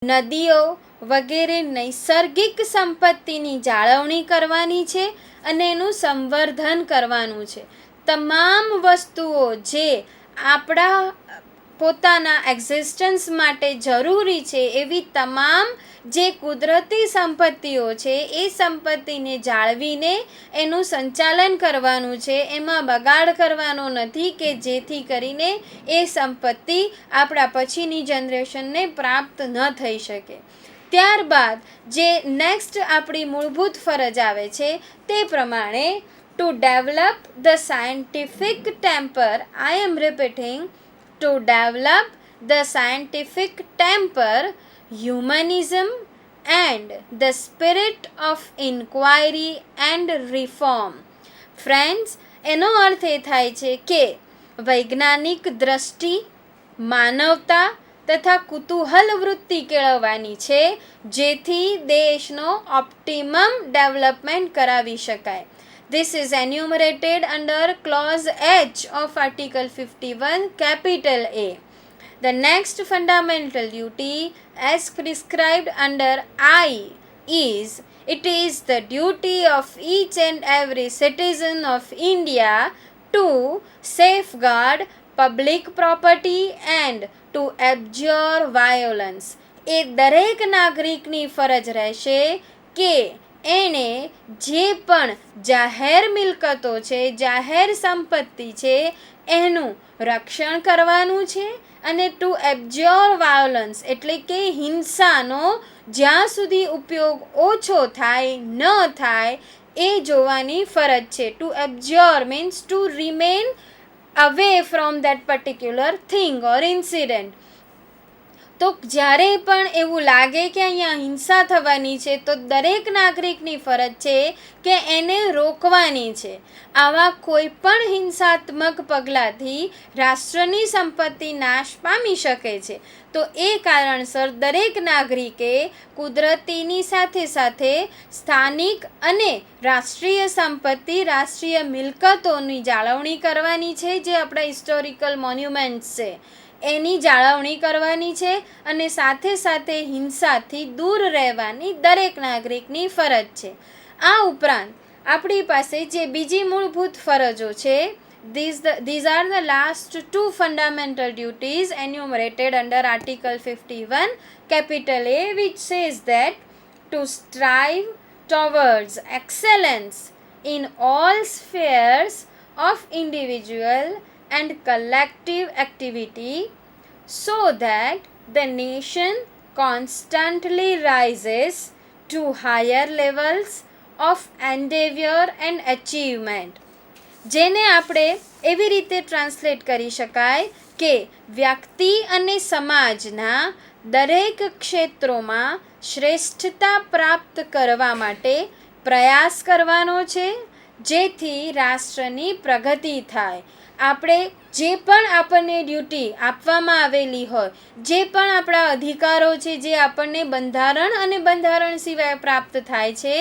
નદીઓ વગેરે નૈસર્ગિક સંપત્તિની જાળવણી કરવાની છે અને એનું સંવર્ધન કરવાનું છે. તમામ વસ્તુઓ જે આપણા પોતાના એક્ઝિસ્ટન્સ માટે જરૂરી છે એવી તમામ જે કુદરતી સંપત્તિઓ છે એ સંપત્તિને જાળવીને એનું સંચાલન કરવાનું છે. એમાં બગાડ કરવાનો નથી કે જેથી કરીને એ સંપત્તિ આપણા પછીની જનરેશનને પ્રાપ્ત ન થઈ શકે. ત્યારબાદ જે નેક્સ્ટ આપણી મૂળભૂત ફરજ આવે છે તે પ્રમાણે to develop the scientific temper, I am repeating, to develop the scientific temper, humanism and the spirit of inquiry and reform. Friends, એનો અર્થ એ થાય છે કે વૈજ્ઞાનિક દ્રષ્ટિ, માનવતા તથા કુતૂહલ વૃત્તિ કેળવવાની છે જેથી દેશનો ઓપ્ટિમમ ડેવલપમેન્ટ કરાવી શકાય. This is enumerated under clause H of Article 51 capital A. The next fundamental duty as prescribed under I is, it is the duty of each and every citizen of India to safeguard public property and to abjure violence. એ દરેક નાગરિકની ફરજ રહેશે કે એણે જે પણ જાહેર મિલકતો છે, જાહેર સંપત્તિ છે એનું રક્ષણ કરવાનું છે અને ટુ એબ્જોર વાયોલન્સ એટલે કે હિંસાનો જ્યાં સુધી ઉપયોગ ઓછો થાય ન થાય એ જોવાની ફરજ છે. To abjure means to remain away from that particular thing or incident. તો જ્યારે પણ એવું લાગે કે અહીંયા હિંસા થવાની છે તો દરેક નાગરિકની ફરજ છે કે એને રોકવાની છે. આવા કોઈ પણ હિંસાત્મક પગલાંથી રાષ્ટ્રની સંપત્તિ નાશ પામી શકે છે. તો એ કારણસર દરેક નાગરિકે કુદરતીની સાથે સાથે સ્થાનિક અને રાષ્ટ્રીય સંપત્તિ, રાષ્ટ્રીય મિલકતોની જાળવણી કરવાની છે. જે આપણા હિસ્ટોરિકલ મોન્યુમેન્ટ્સ છે એની જાળવણી કરવાની છે અને સાથે સાથે હિંસાથી દૂર રહેવાની દરેક નાગરિકની ફરજ છે. આ ઉપરાંત આપણી પાસે જે બીજી મૂળભૂત ફરજો છે, these are the last two fundamental duties enumerated under Article 51 capital A, which says that to strive towards excellence in all spheres of individual and collective activity so that the nation constantly rises to higher levels of endeavor and achievement. જેને આપણે એવી રીતે translate કરી શકાય કે વ્યક્તિ અને સમાજના દરેક ક્ષેત્રોમાં શ્રેષ્ઠતા પ્રાપ્ત કરવા માટે પ્રયાસ કરવાનો છે જેથી રાષ્ટ્રની પ્રગતિ થાય. આપણે જે પણ આપણને ડ્યુટી આપવામાં આવેલી હોય, જે પણ આપણા અધિકારો છે જે આપણને બંધારણ અને બંધારણ સિવાય પ્રાપ્ત થાય છે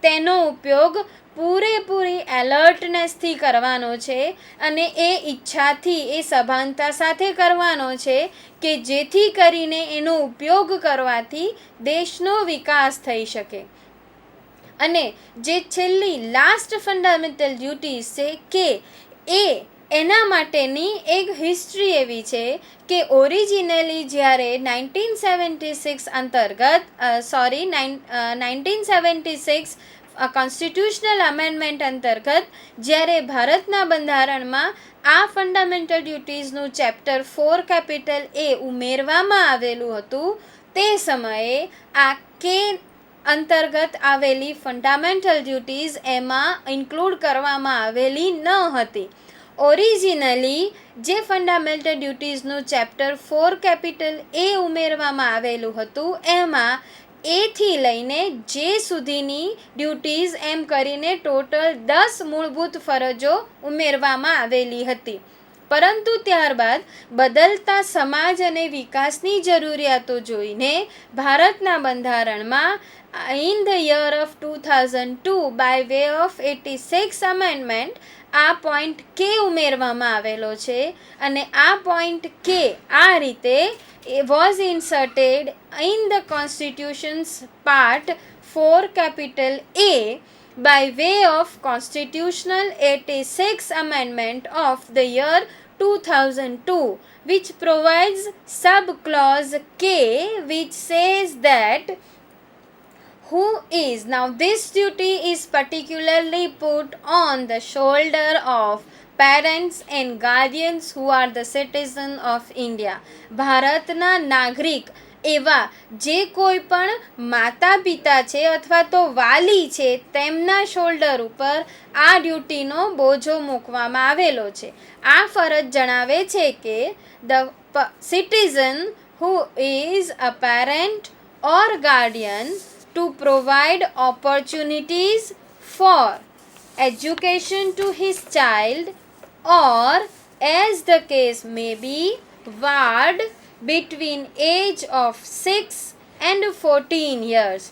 તેનો ઉપયોગ પૂરેપૂરી એલર્ટનેસથી કરવાનો છે અને એ ઈચ્છાથી, એ સભાનતા સાથે કરવાનો છે કે જેથી કરીને એનો ઉપયોગ કરવાથી દેશનો વિકાસ થઈ શકે. અને જે છેલ્લી લાસ્ટ ફંડામેન્ટલ ડ્યુટીઝ છે કે એના માટેની એક હિસ્ટ્રી એવી છે કે ઓરિજિનલી જ્યારે 1976 કોન્સ્ટિટ્યુશનલ અમેન્ડમેન્ટ અંતર્ગત જ્યારે ભારતના બંધારણમાં આ ફંડામેન્ટલ ડ્યુટીઝનું ચેપ્ટર 4 કેપિટલ એ ઉમેરવામાં આવેલું હતું તે સમયે આ કે અંતર્ગત આવેલી ફંડામેન્ટલ ડ્યુટીઝ એમાં ઇન્ક્લુડ કરવામાં આવેલી ન હતી. ઓરિજિનલી જે ફંડામેન્ટલ ડ્યુટીઝનું ચેપ્ટર 4 કેપિટલ એ ઉમેરવામાં આવેલું હતું એમાં એથી લઈને જે સુધીની ડ્યુટીઝ એમ કરીને ટોટલ 10 મૂળભૂત ફરજો ઉમેરવામાં આવેલી હતી. પરંતુ ત્યારબાદ બદલતા સમાજ અને વિકાસની જરૂરિયાતો જોઈને ભારતના બંધારણમાં in the year of 2002 by way of 86 amendment આ પોઈન્ટ કે ઉમેરવામાં આવેલો છે અને આ પોઈન્ટ કે આ રીતે was inserted in the constitution's part 4 capital A by way of Constitutional 86 Amendment of the year 2002, which provides sub-clause K, which says that who is, now this duty is particularly put on the shoulder of parents and guardians who are the citizen of India. ભારતના નાગરિક એવા જે કોઈ પણ માતા પિતા છે અથવા તો વાલી છે તેમના શોલ્ડર ઉપર આ ડ્યુટીનો બોજો મૂકવામાં આવેલો છે. આ ફરજ જણાવે છે કે the citizen who is a parent or Guardian to provide opportunities for education to his child or, as the case may be, ward between age of 6 and 14 years.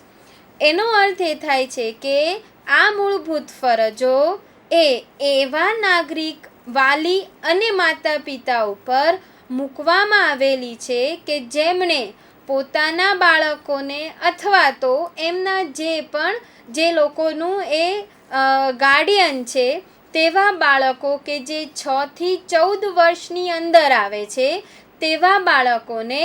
એનો અર્થ એ થાય છે કે આ મૂળભૂત ફરજો એ એવા નાગરિક, વાલી અને માતા પિતા ઉપર મૂકવામાં આવેલી છે કે જેમણે પોતાના બાળકોને અથવા તો એમના જે લોકોનું એ ગાર્ડિયન છે તેવા બાળકો કે જે 6 થી 14 વર્ષની અંદર આવે છે તેવા બાળકોને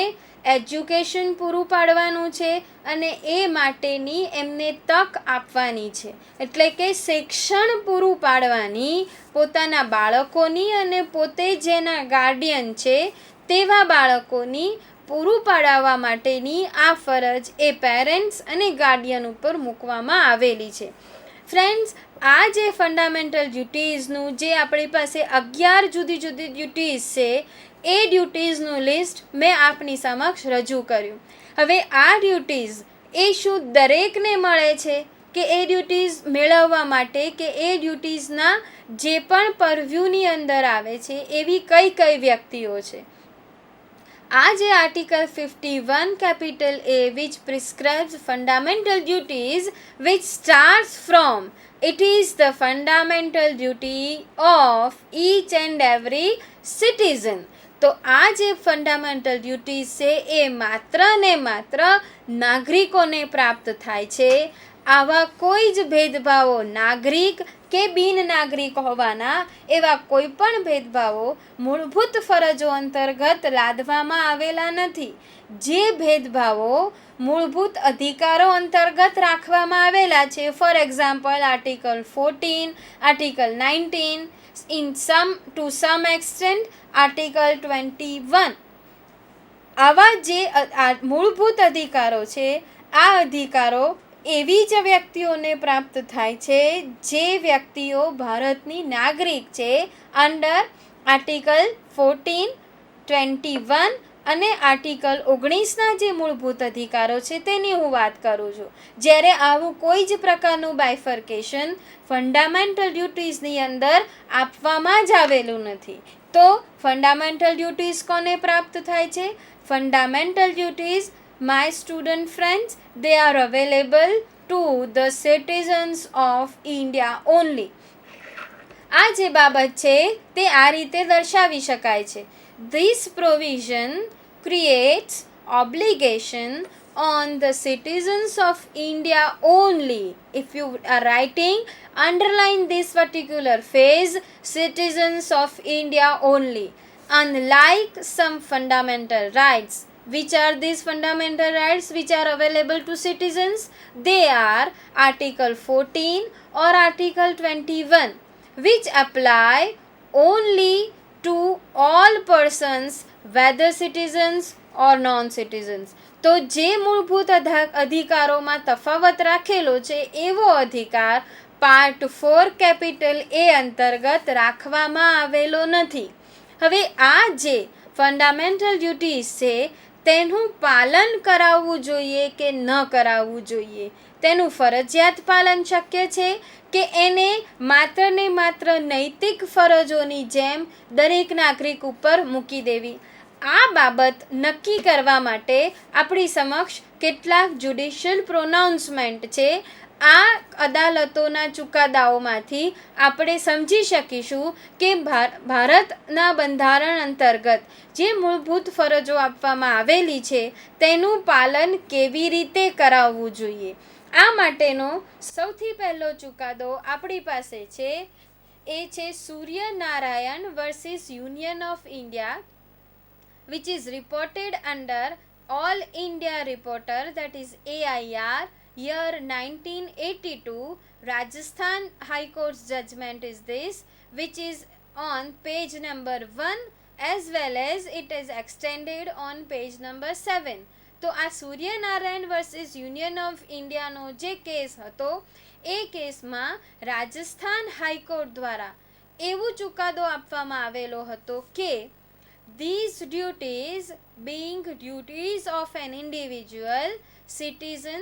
એજ્યુકેશન પૂરું પાડવાનું છે અને એ માટેની એમને તક આપવાની છે. એટલે કે શિક્ષણ પૂરું પાડવાની પોતાના બાળકોની અને પોતે જેના ગાર્ડિયન છે તેવા બાળકોની પૂરું પાડવા માટેની આ ફરજ એ પેરેન્ટ્સ અને ગાર્ડિયન ઉપર મૂકવામાં આવેલી છે. ફ્રેન્ડ્સ, આ જે ફંડામેન્ટલ ડ્યુટીઝનું જે આપણી પાસે 11 જુદી જુદી ડ્યુટીઝ છે એ ડ્યુટીઝનું લિસ્ટ મેં આપની સમક્ષ રજૂ કર્યું. હવે આ ડ્યુટીઝ એ શું દરેકને મળે છે કે એ ડ્યુટીઝ મેળવવા માટે કે એ ડ્યુટીઝના જે પણ પરવ્યુની અંદર આવે છે એવી કઈ વ્યક્તિઓ છે? આ જે article 51 capital A which prescribes fundamental duties which starts from it is the fundamental duty of each and every citizen. તો આ જે ફંડામેન્ટલ ડ્યુટીઝ છે એ માત્ર ને માત્ર નાગરિકોને પ્રાપ્ત થાય છે. આવા કોઈ જ ભેદભાવો નાગરિક કે બિન નાગરિક હોવાના એવા કોઈ પણ ભેદભાવો મૂળભૂત ફરજો અંતર્ગત લાદવામાં આવેલા નથી. જે ભેદભાવો મૂળભૂત અધિકારો અંતર્ગત રાખવામાં આવેલા છે, for example article 14, article 19, to some extent article 21, આવા જે મૂળભૂત અધિકારો છે આ અધિકારો એવી જ વ્યક્તિઓને પ્રાપ્ત થાય છે જે વ્યક્તિઓ ભારતની નાગરિક છે અંડર આર્ટિકલ 14, 21 અને આર્ટિકલ 19ના જે મૂળભૂત અધિકારો છે તેની હું વાત કરું છું. જ્યારે આવું કોઈ જ પ્રકારનું બાયફર્કેશન ફંડામેન્ટલ ડ્યુટીઝની અંદર આપવામાં જ આવેલું નથી. તો ફંડામેન્ટલ ડ્યુટીઝ કોને પ્રાપ્ત થાય છે? Fundamental duties, my student friends, they are available to the citizens of India only. આ જે બાબત છે તે આ રીતે દર્શાવી શકાય છે. This provision creates obligation on the citizens of India only. If you are writing, underline this particular phrase, citizens of India only. Unlike some fundamental rights. Which are these fundamental rights which are available to citizens? They are Article 14 or Article 21, which apply only to all persons, whether citizens or non-citizens. તો જે મૂળભૂત અધિકારોમાં તફાવત રાખેલો છે એવો અધિકાર part 4 capital A અંતર્ગત રાખવામાં આવેલો નથી. હવે આ જે ફંડામેન્ટલ ડ્યુટીઝ છે તેનું પાલન કરાવવું જોઈએ કે ન કરાવવું જોઈએ? તેનું ફરજિયાત પાલન શક્ય છે કે એને માત્ર ને માત્ર નૈતિક ફરજોની જેમ દરેક નાગરિક ઉપર મૂકી દેવી? આ બાબત નક્કી કરવા માટે આપણી સમક્ષ કેટલાક જ્યુડિશિયલ પ્રોનાઉન્સમેન્ટ છે. આ અદાલતોના ચુકાદાઓમાંથી આપણે સમજી શકીશું કે ભારતના બંધારણ અંતર્ગત જે મૂળભૂત ફરજો આપવામાં આવેલી છે તેનું પાલન કેવી રીતે કરાવવું જોઈએ. આ માટેનો સૌથી પહેલો ચુકાદો આપણી પાસે છે એ છે Suryanarayan versus union of India, which is reported under All India Reporter, that is AIR, year 1982. Rajasthan High Court's judgment is this, which is on page number 1 as well as it is extended on page number 7. તો આ Suryanarayan versus union of ઇન્ડિયાનો જે case હતો એ કેસમાં Rajasthan high court દ્વારા એવું ચુકાદો આપવામાં આવેલો હતો કે these duties being duties of an individual citizen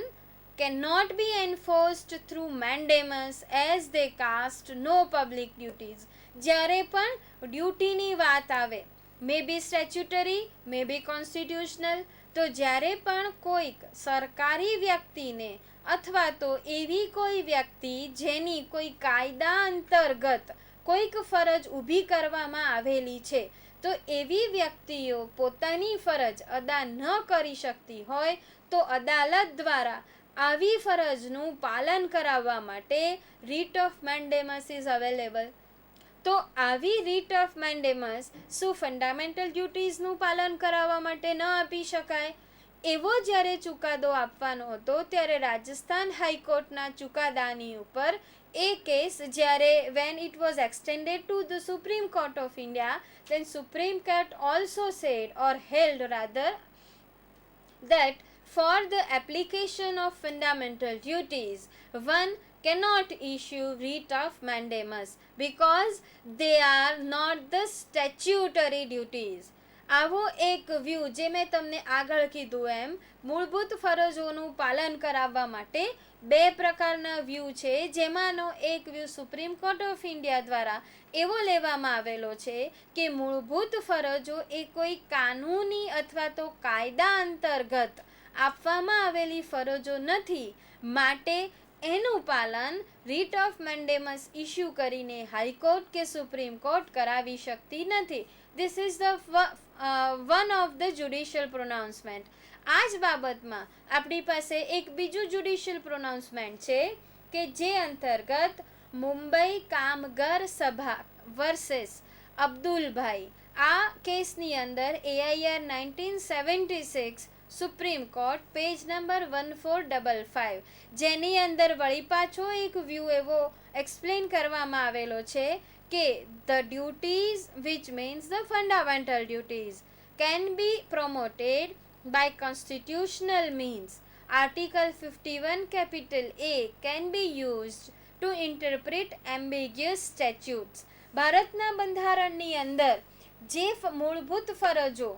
cannot be enforced through mandamus as they cast no public duties. જ્યારે પણ ડ્યુટીની વાત આવે, મે બી સ્ટેચ્યુટરી, મે બી કોન્સ્ટિટ્યુશનલ, તો જ્યારે પણ કોઈક સરકારી વ્યક્તિને અથવા તો એવી કોઈ વ્યક્તિ જેની કોઈ કાયદા અંતર્ગત કોઈક ફરજ ઊભી કરવામાં આવેલી છે, તો એવી વ્યક્તિઓ પોતાની ફરજ અદા ન કરી શકતી હોય તો અદાલત દ્વારા આવી ફરજનું પાલન કરાવવા માટે રીટ ઓફ મેન્ડેમસ ઇઝ અવેલેબલ. તો આવી રીટ ઓફ મેન્ડેમસ શું ફંડામેન્ટલ ડ્યુટીઝનું પાલન કરાવવા માટે ન આપી શકાય? એવો જ્યારે ચુકાદો આપવાનો હતો ત્યારે રાજસ્થાન હાઈકોર્ટના ચુકાદાની ઉપર એ કેસ જ્યારે when it was extended to the Supreme Court of India, then Supreme Court also said or held rather that for the application of fundamental duties one cannot issue writ of mandamus because they are not the statutory duties. આવો એક view જે મેં તમને આગળ કીધું એમ મૂળભૂત ફરજોનું પાલન કરાવવા માટે બે પ્રકારના વ્યૂ છે, જેમાંનો એક view supreme court of India દ્વારા એવો લેવામાં આવેલો છે કે મૂળભૂત ફરજો એ કોઈ કાનૂની અથવા તો કાયદા અંતર્ગત આપવામાં આવેલી ફરજો નથી, માટે એનું પાલન રીટ ઓફ મેન્ડેમસ ઇસ્યુ કરીને હાઈકોર્ટ કે સુપ્રીમ કોર્ટ કરાવી શકતી નથી. This is the one of the judicial pronouncement. આ જ બાબતમાં આપણી પાસે એક બીજું જ્યુડિશિયલ પ્રોનાઉન્સમેન્ટ છે કે જે અંતર્ગત મુંબઈ કામગર સભા વર્સેસ અબ્દુલભાઈ, આ કેસની અંદર AIR 1976 supreme court page number 1455, જેની અંદર વળી પાછો એક વ્યૂ એવો એક્સપ્લેન કરવામાં આવેલો છે કે the duties which means the fundamental duties can be promoted by constitutional means. Article 51 capital A can be used to interpret ambiguous statutes. ભારતના બંધારણની અંદર જે મૂળભૂત ફરજો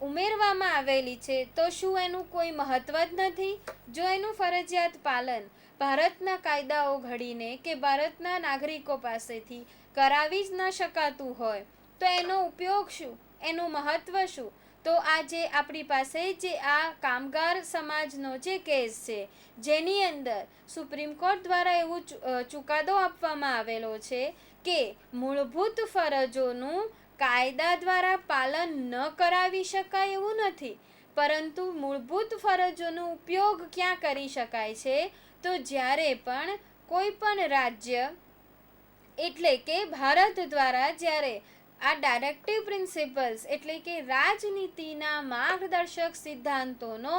ઉમેરવામાં આવેલી છે તો શું એનું કોઈ મહત્વ જ નથી? જો એનું ફરજિયાત પાલન ભારતના કાયદાઓ ઘડીને કે ભારતના નાગરિકો પાસેથી કરાવી જ ન શકાતું હોય તો એનો ઉપયોગ શું, એનું મહત્વ શું? તો આજે આપણી પાસે જે આ કામગાર સમાજનો જે કેસ છે જેની અંદર સુપ્રીમ કોર્ટ દ્વારા એવું ચુકાદો આપવામાં આવેલો છે કે મૂળભૂત ફરજોનું કાયદા દ્વારા પાલન ન કરાવી શકાય એવું નથી, પરંતુ મૂળભૂત ફરજોનો ઉપયોગ ક્યાં કરી શકાય છે? તો જ્યારે પણ કોઈ પણ રાજ્ય એટલે કે ભારત દ્વારા જ્યારે આ ડાયરેક્ટિવ પ્રિન્સિપલ્સ એટલે કે રાજનીતિના માર્ગદર્શક સિદ્ધાંતોનો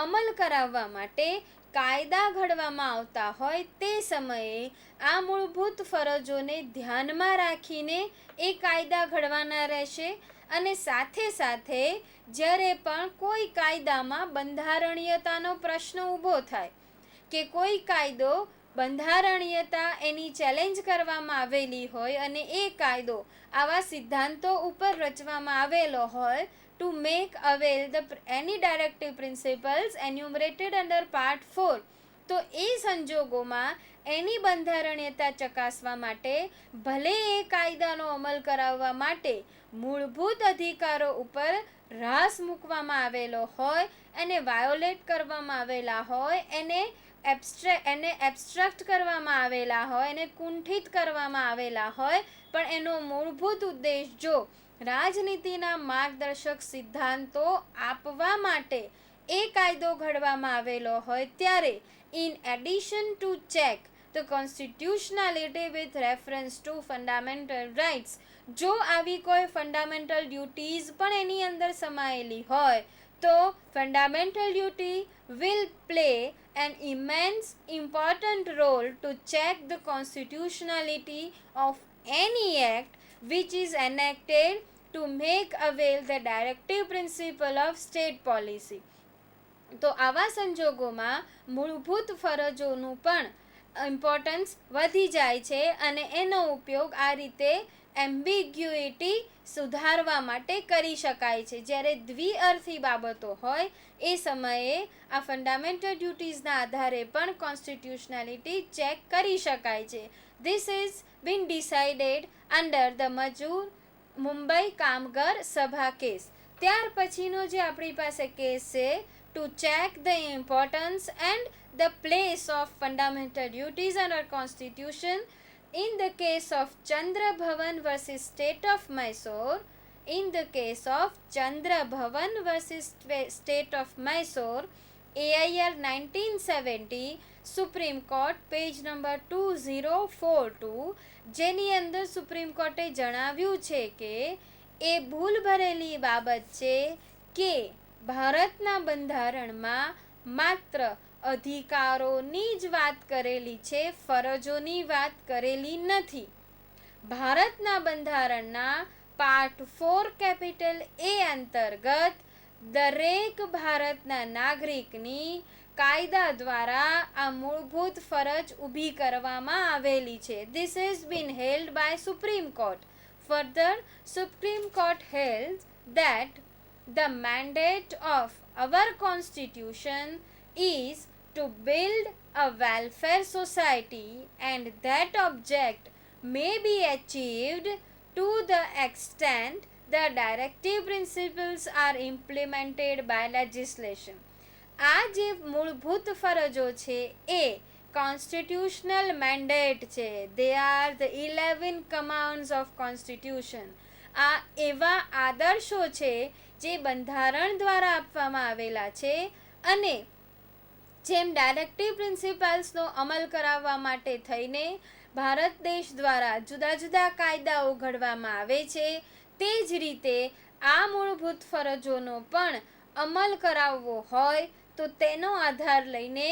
અમલ કરાવવા માટે કાયદા ઘડવામાં આવતા હોય તે સમયે આ મૂળભૂત ફરજોને ધ્યાનમાં રાખીને એ કાયદા ઘડવાના રહેશે. અને સાથે સાથે જ્યારે પણ કોઈ કાયદામાં બંધારણીયતાનો પ્રશ્ન ઊભો થાય કે કોઈ કાયદો બંધારણીયતા એની ચેલેન્જ કરવામાં આવેલી હોય અને એ કાયદો આવા સિદ્ધાંતો ઉપર રચવામાં આવેલો હોય ટુ મેક અવેલ ધ એની directive principles enumerated under part 4, તો એ સંજોગોમાં એની બંધારણીયતા ચકાસવા માટે ભલે એ કાયદાનો અમલ કરાવવા માટે મૂળભૂત અધિકારો ઉપર રાસ મૂકવામાં આવેલો હોય અને વાયોલેટ કરવામાં આવેલા હોય, એને એને એબ્સ્ટ્રેક્ટ કરવામાં આવેલા હોય, એને કુંઠિત કરવામાં આવેલા હોય, પણ એનો મૂળભૂત ઉદ્દેશ જો રાજનીતિના માર્ગદર્શક સિદ્ધાંતો આપવા માટે એ કાયદો ઘડવામાં આવેલો હોય, ત્યારે in addition to check the constitutionality with reference to fundamental rights, જો આવી કોઈ ફંડામેન્ટલ ડ્યુટીઝ પણ એની અંદર સમાયેલી હોય, તો fundamental duty will play an immense important role to check the constitutionality of any act which is enacted to make avail the directive principle of state policy. તો આવા સંજોગોમાં મૂળભૂત ફરજોનું પણ ઇમ્પોર્ટન્સ વધી જાય છે અને એનો ઉપયોગ આ રીતે એમ્બિગ્યુઇટી સુધારવા માટે કરી શકાય છે. જ્યારે દ્વિઅર્થી બાબતો હોય એ સમયે આ ફંડામેન્ટલ ડ્યુટીઝના આધારે પણ કોન્સ્ટિટ્યુશનાલિટી ચેક કરી શકાય છે. This is bin decided under the મજૂર મુંબઈ કામગર સભા કેસ. ત્યાર પછીનો જે આપણી પાસે કેસ છે, to check the importance and the place of fundamental duties under constitution in the case of Chandra Bhavan versus State of Mysore. In the case of Chandra Bhavan versus State of Mysore, AIR 1970, Supreme Court, page number 2042, જેની અંદર supreme કોર્ટે જણાવ્યું છે કે એ ભૂલ ભરેલી બાબત છે કે ભારતના બંધારણમાં માત્ર અધિકારોની જ વાત કરેલી છે, ફરજોની વાત કરેલી નથી. ભારતના બંધારણના પાર્ટ 4 કેપિટલ એ અંતર્ગત દરેક ભારતના નાગરિકની કાયદા દ્વારા આ મૂળભૂત ફરજ ઊભી કરવામાં આવેલી છે. This is been held by Supreme Court. Further, Supreme Court held that the mandate of our constitution is to build a welfare society, and that object may be achieved to the extent the directive principles are implemented by legislation. આ જે મૂળભૂત ફરજો છે એ constitutional mandate છે. They are the 11 commands of constitution. આ એવા આદર્શો છે જે બંધારણ દ્વારા આપવામાં આવેલા છે અને જેમ ડાયરેક્ટિવ પ્રિન્સિપલ્સનો અમલ કરાવવા માટે થઈને ભારત દેશ દ્વારા જુદા જુદા કાયદાઓ ઘડવામાં આવે છે, તે જ રીતે આ મૂળભૂત ફરજોનો પણ અમલ કરાવવો હોય તો તેનો આધાર લઈને